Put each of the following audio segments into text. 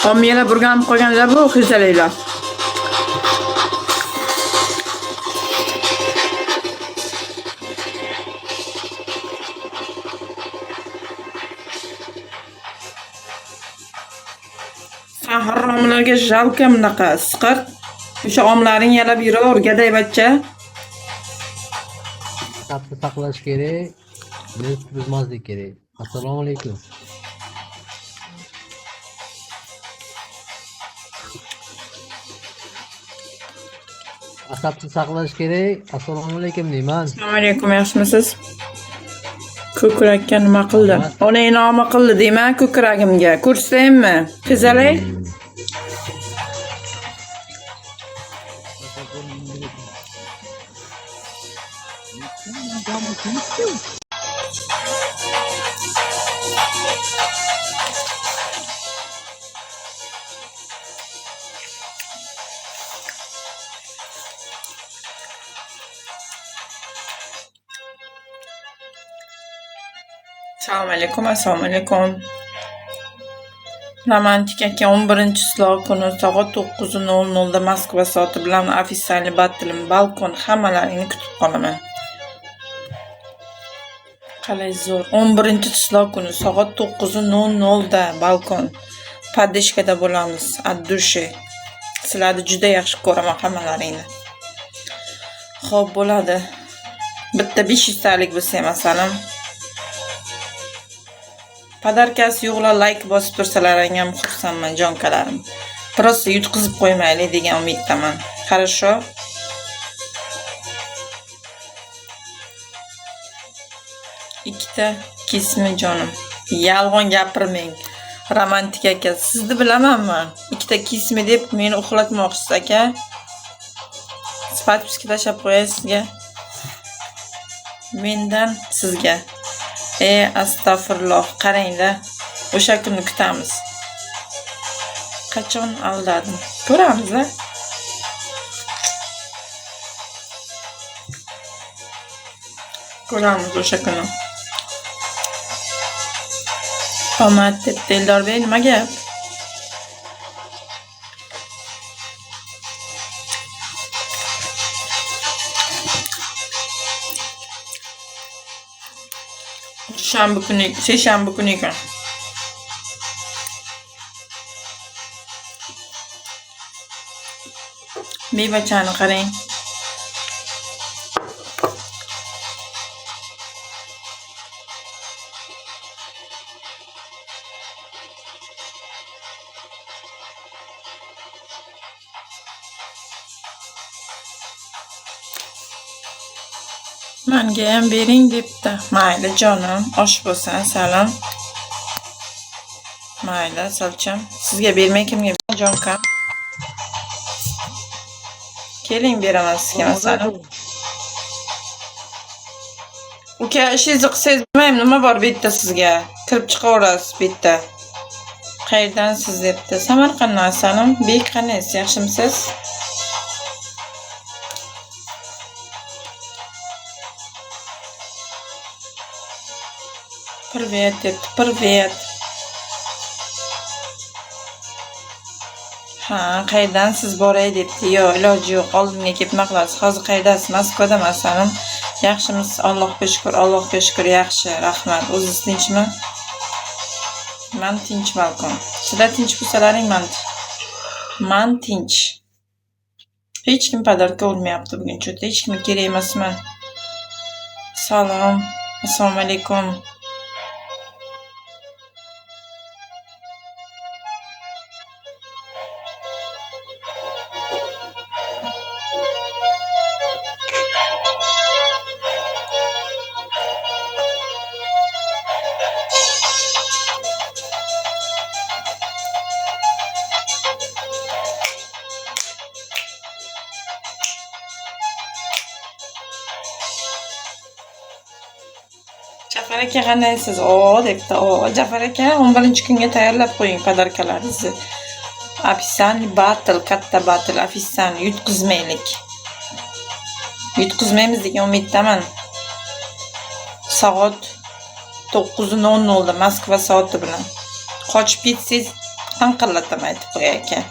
Homiyalar burganib qolganlar bu xizalaylar. Haromlarga jalka bunaqa siqir. O'sha omlaring yalab yuraver, gaday bachcha. Hisobni saqlash kerak, neft buzmaslik kerak. Assalomu alaykum. Asabni saqlash kerak. Assalomu alaykum deyman. Assalomu alaykum, yaxshimisiz? Ko'krakka nima qildi? Ona inoma qildi deyman ko'kragimga. Ko'rsataymi? Qizalay. Assalomu alaykum, assalomu alaykum. Romantik aka 11-slov kuni soat 9:00 da Moskva soati bilan ofitsial batlim balkon hammalaringni kutib qolaman. Qalay zo'r. 11-slov kuni soat 9:00 da balkon Padishkada bo'lamiz. Ad-dushi. Sizlarni juda yaxshi ko'raman hammalaringni. Xo'p bo'ladi. Bitta 500 talik bo'lsa masalan. Padarkasi yo'qlar like bosib tursalaring ham xursandman jonkalarim. Prosta yutqizib qo'ymaylik degan umiddaman. Хорошо? Ikkita kesmi jonim. Yolg'on gapirmang. Romantik aka, sizni bilamanmi? Ikkita kesmi deb meni uxlatmoqchisiz aka. Spatskiga tashab qo'yay sizga. Mendan sizga. Astag'firulloh, qaranglar. O'sha kunni kutamiz. Qachon aldadim? Ko'ramiz-a? Ko'ramiz o'sha kunni. Omad debdi Eldorbek, nima gap? Seshanba kuni ekan. Bebachani qarang. Menga ham bering debdi. Mayli jonim, osh bo'lsin, salom. Mayli, salcham. Sizga bermay kimga beraman, jonkam? Keling, beraman sizga masalan. Uka, ishingizni qilsangiz bilmayman, nima bor bu yerda sizga? Kirib chiqaverasiz bu yerda. Qayerdan siz debdi? Samarqanddan, salom. Bek qanaysiz, yaxshimisiz? Привет debdi, привет. Ha, qayerdan siz boray debdi. Yo'q, iloji yo'q. Oldimga kelib nima qilasiz? Hozir qaydasiz? Moskvada masalan. Yaxshimisiz? Allohga shukr, Allohga shukr, yaxshi. Rahmat. O'zingiz tinchmi? Men tinch balkon. Sizlar tinch bo'lsalaring men tinch. Hech kim padarka olmayapti bugun. Cho'ta hech kim kerak emasman. Salom. Assalomu alaykum. Jafar aka qandaysiz? Debdi. Jafar aka 11-kunga tayyorlab qo'ying padarkalaringizni. Ofitsial battle, katta battle, ofitsial yutqizmaylik. Yutqizmaymiz degan umiddaman. Soat 9:00 da Moskva soati bilan. Qochib ketsangiz Tanqirlatam aytib qo'yay ekan.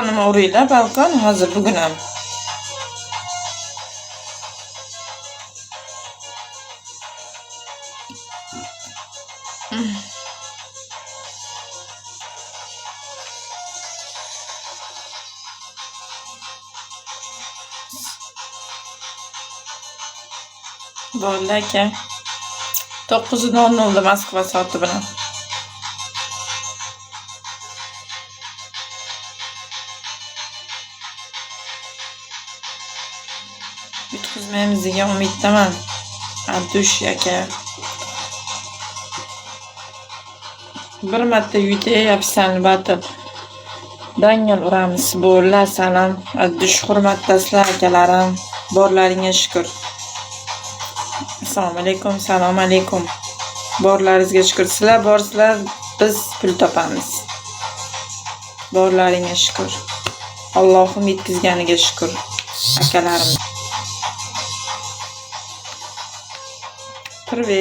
Nima uringlar balkon hozir bugun ham. Bo'ldi aka. 9:00 Moskva soati bilan. Yutqizmaymiz degan umiddaman. Abdush aka. Bir marta yutay afsan batib. Dangal uramiz. Bo'llar salom. Abdush hurmatdaslar akalarim. Borlaringga shukr. Assalomu alaykum, salom alaykum. Borlaringizga shukr. Sizlar borsizlar, biz pul topamiz. Borlaringga shukr. Allohim yetkazganiga shukr. Akalarim. Turib